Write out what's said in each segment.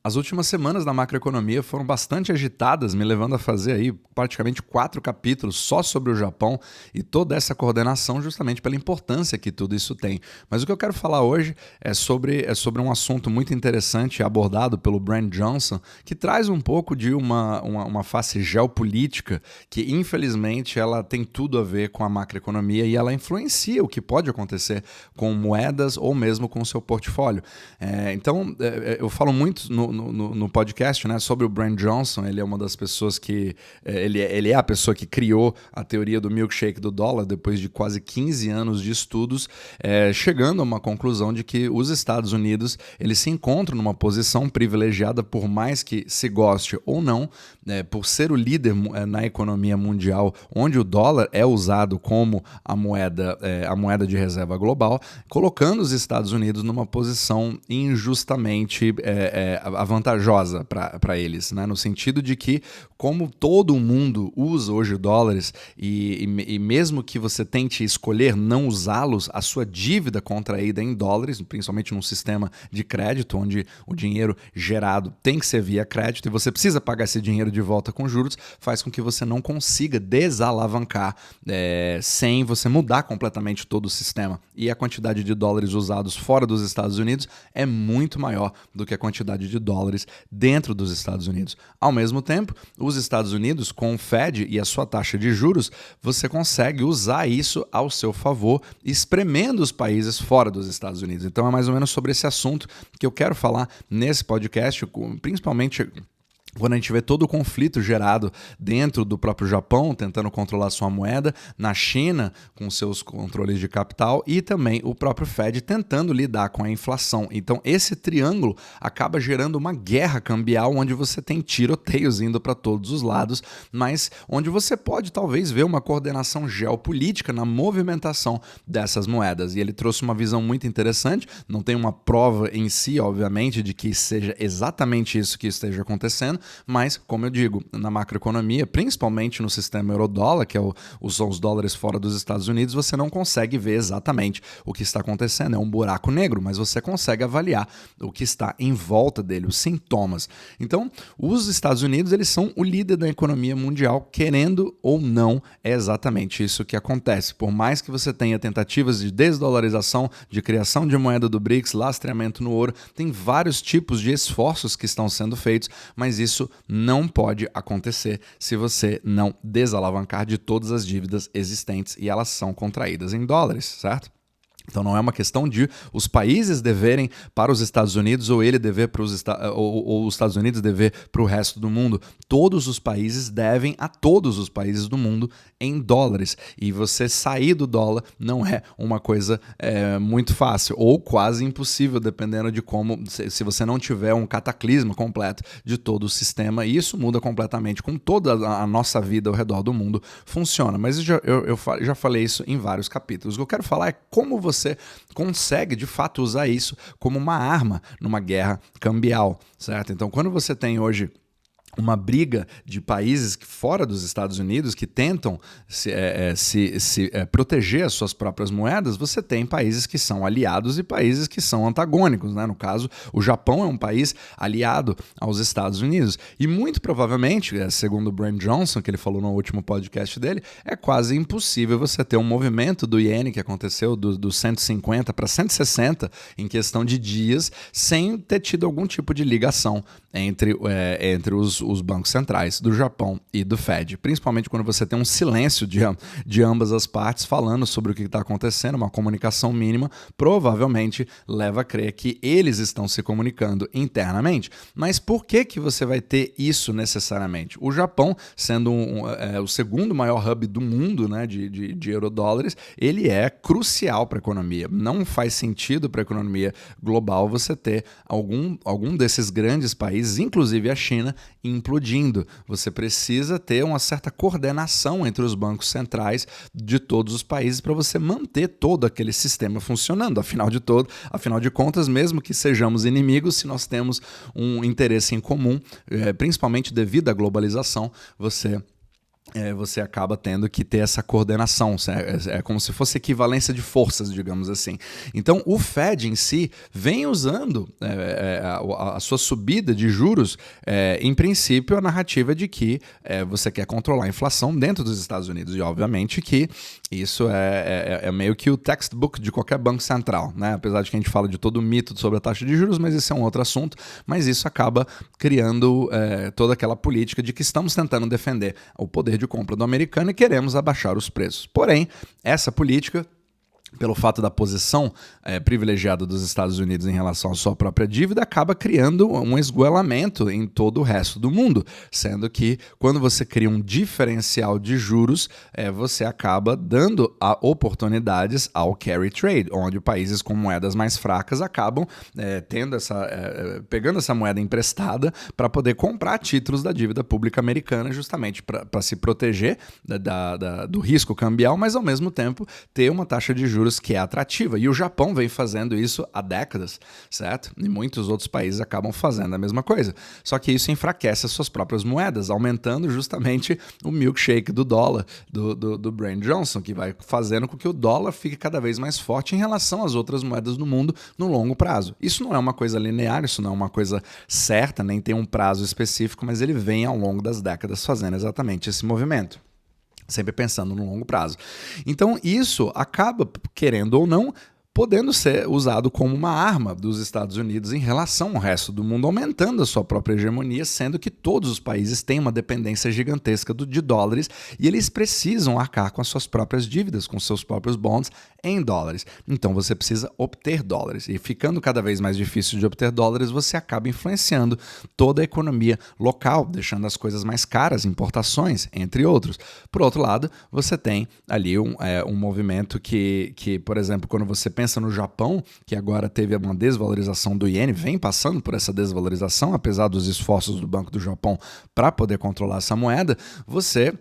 As últimas semanas da macroeconomia foram bastante agitadas, me levando a fazer aí praticamente 4 capítulos só sobre o Japão e toda essa coordenação justamente pela importância que tudo isso tem. Mas o que eu quero falar hoje é sobre um assunto muito interessante abordado pelo Brand Johnson, que traz um pouco de uma face geopolítica que infelizmente ela tem tudo a ver com a macroeconomia e ela influencia o que pode acontecer com moedas ou mesmo com o seu portfólio. Eu falo muito no podcast, né, sobre o Brand Johnson. Ele é uma das pessoas que... Ele é a pessoa que criou a teoria do milkshake do dólar depois de quase 15 anos de estudos, chegando a uma conclusão de que os Estados Unidos eles se encontram numa posição privilegiada, por mais que se goste ou não, por ser o líder na economia mundial, onde o dólar é usado como a moeda de reserva global, colocando os Estados Unidos numa posição injustamente vantajosa para eles, né? No sentido de que, como todo mundo usa hoje dólares e mesmo que você tente escolher não usá-los, a sua dívida contraída em dólares, principalmente num sistema de crédito, onde o dinheiro gerado tem que ser via crédito e você precisa pagar esse dinheiro de volta com juros, faz com que você não consiga desalavancar sem você mudar completamente todo o sistema. E a quantidade de dólares usados fora dos Estados Unidos é muito maior do que a quantidade de dólares dentro dos Estados Unidos. Ao mesmo tempo, os Estados Unidos, com o Fed e a sua taxa de juros, você consegue usar isso ao seu favor, espremendo os países fora dos Estados Unidos. Então é mais ou menos sobre esse assunto que eu quero falar nesse podcast, principalmente quando a gente vê todo o conflito gerado dentro do próprio Japão, tentando controlar sua moeda, na China, com seus controles de capital, e também o próprio Fed tentando lidar com a inflação. Então, esse triângulo acaba gerando uma guerra cambial, onde você tem tiroteios indo para todos os lados, mas onde você pode talvez ver uma coordenação geopolítica na movimentação dessas moedas. E ele trouxe uma visão muito interessante, não tem uma prova em si, obviamente, de que seja exatamente isso que esteja acontecendo, mas, como eu digo, na macroeconomia, principalmente no sistema euro-dólar, que são os dólares fora dos Estados Unidos, você não consegue ver exatamente o que está acontecendo. É um buraco negro, mas você consegue avaliar o que está em volta dele, os sintomas. Então, os Estados Unidos eles são o líder da economia mundial, querendo ou não, é exatamente isso que acontece. Por mais que você tenha tentativas de desdolarização, de criação de moeda do BRICS, lastreamento no ouro, tem vários tipos de esforços que estão sendo feitos, mas isso não pode acontecer se você não desalavancar de todas as dívidas existentes e elas são contraídas em dólares, certo? Então não é uma questão de os países deverem para os Estados Unidos ou ele dever para ou os Estados Unidos dever para o resto do mundo. Todos os países devem a todos os países do mundo em dólares. E você sair do dólar não é uma coisa muito fácil ou quase impossível, dependendo de como, se você não tiver um cataclisma completo de todo o sistema. E isso muda completamente com toda a nossa vida ao redor do mundo funciona. Mas eu já falei isso em vários capítulos. O que eu quero falar é como você consegue, de fato, usar isso como uma arma numa guerra cambial, certo? Então, quando você tem hoje uma briga de países fora dos Estados Unidos que tentam proteger as suas próprias moedas, você tem países que são aliados e países que são antagônicos, né? No caso, o Japão é um país aliado aos Estados Unidos e muito provavelmente, segundo o Brand Johnson, que ele falou no último podcast dele, é quase impossível você ter um movimento do iene que aconteceu do 150 para 160 em questão de dias sem ter tido algum tipo de ligação entre os bancos centrais do Japão e do Fed, principalmente quando você tem um silêncio de ambas as partes falando sobre o que está acontecendo, uma comunicação mínima, provavelmente leva a crer que eles estão se comunicando internamente. Mas por que você vai ter isso necessariamente? O Japão, sendo o segundo maior hub do mundo, né, de eurodólares, ele é crucial para a economia. Não faz sentido para a economia global você ter algum desses grandes países, inclusive a China, implodindo. Você precisa ter uma certa coordenação entre os bancos centrais de todos os países para você manter todo aquele sistema funcionando. Afinal de contas, mesmo que sejamos inimigos, se nós temos um interesse em comum, principalmente devido à globalização, você você acaba tendo que ter essa coordenação, é como se fosse equivalência de forças, digamos assim. Então, o Fed em si vem usando a sua subida de juros, em princípio, a narrativa de que você quer controlar a inflação dentro dos Estados Unidos. E, obviamente, que isso é meio que o textbook de qualquer banco central, né? Apesar de que a gente fala de todo o mito sobre a taxa de juros, mas esse é um outro assunto. Mas isso acaba criando toda aquela política de que estamos tentando defender o poder de compra do americano e queremos abaixar os preços. Porém, essa política, pelo fato da posição privilegiada dos Estados Unidos em relação à sua própria dívida, acaba criando um esgoelamento em todo o resto do mundo, sendo que quando você cria um diferencial de juros, você acaba dando oportunidades ao carry trade, onde países com moedas mais fracas acabam pegando essa moeda emprestada para poder comprar títulos da dívida pública americana, justamente para se proteger do risco cambial, mas ao mesmo tempo ter uma taxa de juros que é atrativa. E o Japão vem fazendo isso há décadas, certo? E muitos outros países acabam fazendo a mesma coisa. Só que isso enfraquece as suas próprias moedas, aumentando justamente o milkshake do dólar, do Brian Johnson, que vai fazendo com que o dólar fique cada vez mais forte em relação às outras moedas do mundo no longo prazo. Isso não é uma coisa linear, isso não é uma coisa certa, nem tem um prazo específico, mas ele vem ao longo das décadas fazendo exatamente esse movimento. Sempre pensando no longo prazo. Então, isso acaba, querendo ou não, podendo ser usado como uma arma dos Estados Unidos em relação ao resto do mundo, aumentando a sua própria hegemonia, sendo que todos os países têm uma dependência gigantesca de dólares e eles precisam arcar com as suas próprias dívidas, com seus próprios bonds em dólares. Então você precisa obter dólares. E ficando cada vez mais difícil de obter dólares, você acaba influenciando toda a economia local, deixando as coisas mais caras, importações, entre outros. Por outro lado, você tem ali um movimento que, por exemplo, quando você pensa no Japão, que agora teve uma desvalorização do iene, vem passando por essa desvalorização, apesar dos esforços do Banco do Japão para poder controlar essa moeda, você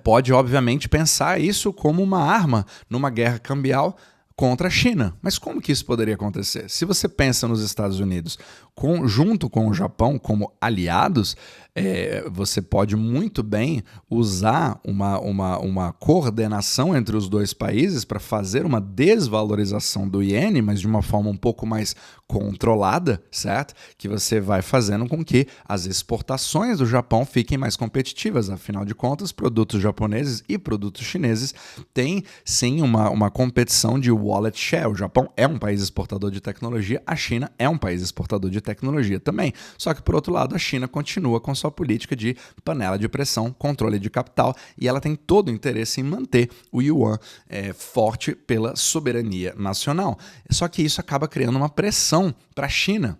pode, obviamente, pensar isso como uma arma numa guerra cambial contra a China. Mas como que isso poderia acontecer? Se você pensa nos Estados Unidos junto com o Japão como aliados, você pode muito bem usar uma coordenação entre os dois países para fazer uma desvalorização do iene, mas de uma forma um pouco mais controlada, certo? Que você vai fazendo com que as exportações do Japão fiquem mais competitivas. Afinal de contas, produtos japoneses e produtos chineses têm sim uma competição de wallet share. O Japão é um país exportador de tecnologia, a China é um país exportador de tecnologia também. Só que, por outro lado, a China continua com sua política de panela de pressão, controle de capital, e ela tem todo o interesse em manter o yuan forte pela soberania nacional. Só que isso acaba criando uma pressão para a China,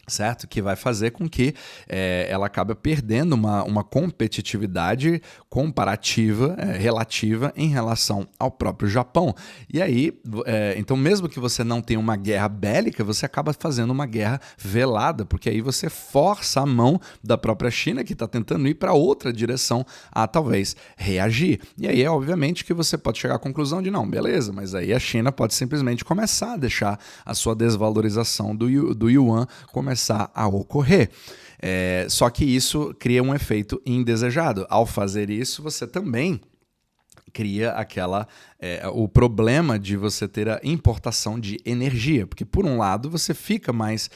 certo? Que vai fazer com que ela acabe perdendo uma competitividade comparativa, relativa em relação ao próprio Japão. E aí, então mesmo que você não tenha uma guerra bélica, você acaba fazendo uma guerra velada, porque aí você força a mão da própria China, que está tentando ir para outra direção, a talvez reagir. E aí obviamente que você pode chegar à conclusão de não, beleza, mas aí a China pode simplesmente começar a deixar a sua desvalorização do yuan começar a ocorrer. Só que isso cria um efeito indesejado. Ao fazer isso, você também cria o problema de você ter a importação de energia, porque por um lado você fica mais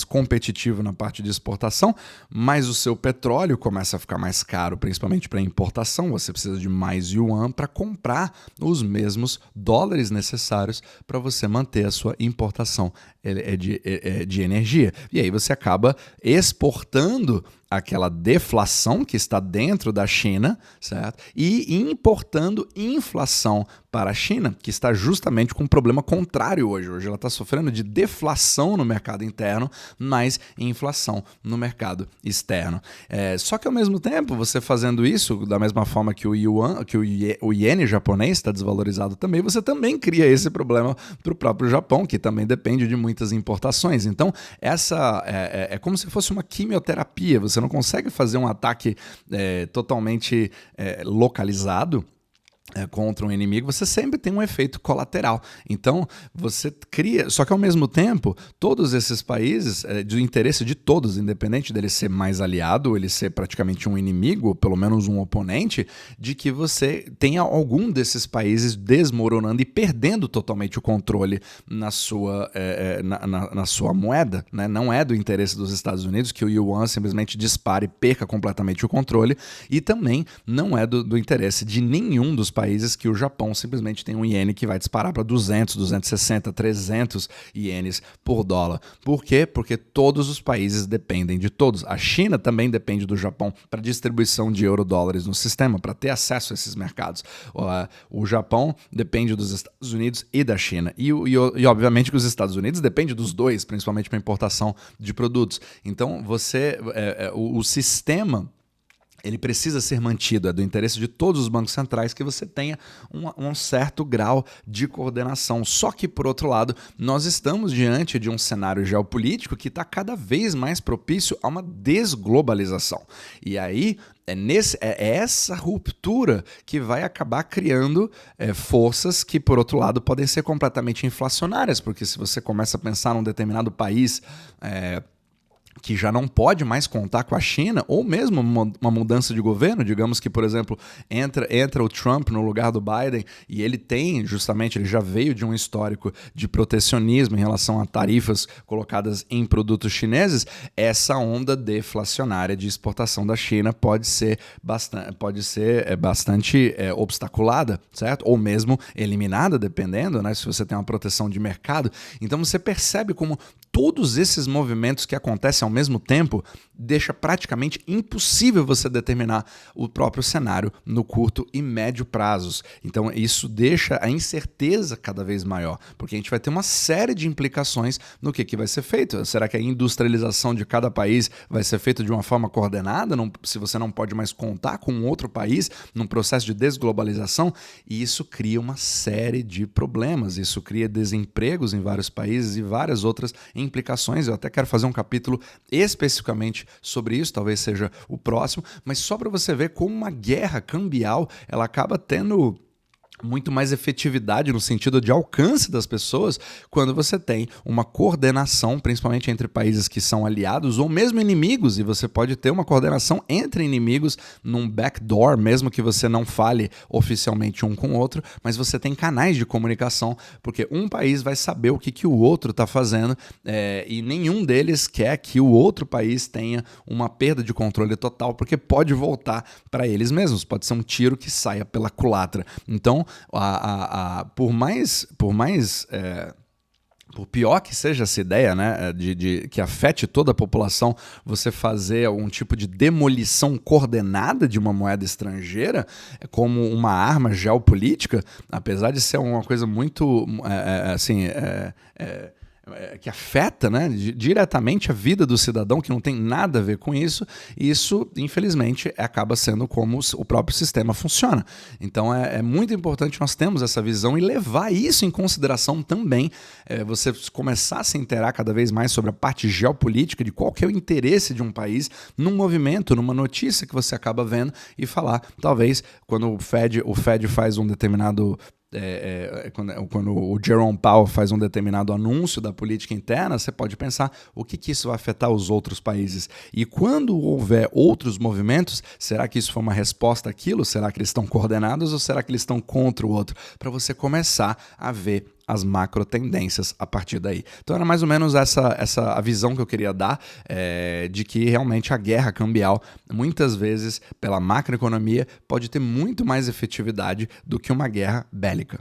competitivo na parte de exportação, mas o seu petróleo começa a ficar mais caro, principalmente para importação. Você precisa de mais yuan para comprar os mesmos dólares necessários para você manter a sua importação de energia. E aí você acaba exportando aquela deflação que está dentro da China, certo? E importando inflação para a China, que está justamente com um problema contrário hoje. Hoje ela está sofrendo de deflação no mercado interno, mas inflação no mercado externo. Só que ao mesmo tempo, você fazendo isso, da mesma forma que o iene japonês está desvalorizado também, você também cria esse problema para o próprio Japão, que também depende de muitas importações. Então, essa é como se fosse uma quimioterapia. Você não consegue fazer um ataque totalmente localizado, contra um inimigo, você sempre tem um efeito colateral. Então, você cria... Só que, ao mesmo tempo, todos esses países, do interesse de todos, independente dele ser mais aliado, ou ele ser praticamente um inimigo, ou pelo menos um oponente, de que você tenha algum desses países desmoronando e perdendo totalmente o controle na sua, na sua moeda. Né? Não é do interesse dos Estados Unidos que o yuan simplesmente dispare e perca completamente o controle, e também não é do interesse de nenhum dos países que o Japão simplesmente tem um iene que vai disparar para 200, 260, 300 ienes por dólar. Por quê? Porque todos os países dependem de todos. A China também depende do Japão para distribuição de euro-dólares no sistema, para ter acesso a esses mercados. O Japão depende dos Estados Unidos e da China. E obviamente que os Estados Unidos dependem dos dois, principalmente para importação de produtos. Então, o sistema... ele precisa ser mantido, é do interesse de todos os bancos centrais que você tenha um certo grau de coordenação. Só que, por outro lado, nós estamos diante de um cenário geopolítico que está cada vez mais propício a uma desglobalização. E aí, é essa ruptura que vai acabar criando forças que, por outro lado, podem ser completamente inflacionárias, porque se você começa a pensar num determinado país... que já não pode mais contar com a China, ou mesmo uma mudança de governo, digamos que, por exemplo, entra o Trump no lugar do Biden e ele já veio de um histórico de protecionismo em relação a tarifas colocadas em produtos chineses, essa onda deflacionária de exportação da China pode ser bastante obstaculada, certo? Ou mesmo eliminada, dependendo, né? Se você tem uma proteção de mercado. Então você percebe como todos esses movimentos que acontecem ao mesmo tempo deixa praticamente impossível você determinar o próprio cenário no curto e médio prazos. Então isso deixa a incerteza cada vez maior, porque a gente vai ter uma série de implicações no que vai ser feito. Será que a industrialização de cada país vai ser feita de uma forma coordenada, se você não pode mais contar com outro país num processo de desglobalização? E isso cria uma série de problemas, isso cria desempregos em vários países e várias outras implicações. Eu até quero fazer um capítulo especificamente sobre isso, talvez seja o próximo, mas só para você ver como uma guerra cambial ela acaba tendo muito mais efetividade no sentido de alcance das pessoas quando você tem uma coordenação, principalmente entre países que são aliados ou mesmo inimigos, e você pode ter uma coordenação entre inimigos num backdoor, mesmo que você não fale oficialmente um com o outro, mas você tem canais de comunicação, porque um país vai saber o que o outro está fazendo e nenhum deles quer que o outro país tenha uma perda de controle total, porque pode voltar para eles mesmos, pode ser um tiro que saia pela culatra. Então, por pior que seja essa ideia, né, de que afete toda a população, você fazer algum tipo de demolição coordenada de uma moeda estrangeira como uma arma geopolítica, apesar de ser uma coisa muito que afeta, né, diretamente a vida do cidadão, que não tem nada a ver com isso, isso, infelizmente, acaba sendo como o próprio sistema funciona. Então, é muito importante nós termos essa visão e levar isso em consideração também, você começar a se inteirar cada vez mais sobre a parte geopolítica, de qual que é o interesse de um país num movimento, numa notícia que você acaba vendo e falar, talvez, quando o Fed faz um determinado... quando o Jerome Powell faz um determinado anúncio da política interna, você pode pensar o que isso vai afetar os outros países. E quando houver outros movimentos, será que isso foi uma resposta àquilo? Será que eles estão coordenados ou será que eles estão contra o outro? Para você começar a ver as macro tendências a partir daí. Então era mais ou menos essa a visão que eu queria dar de que realmente a guerra cambial, muitas vezes, pela macroeconomia, pode ter muito mais efetividade do que uma guerra bélica.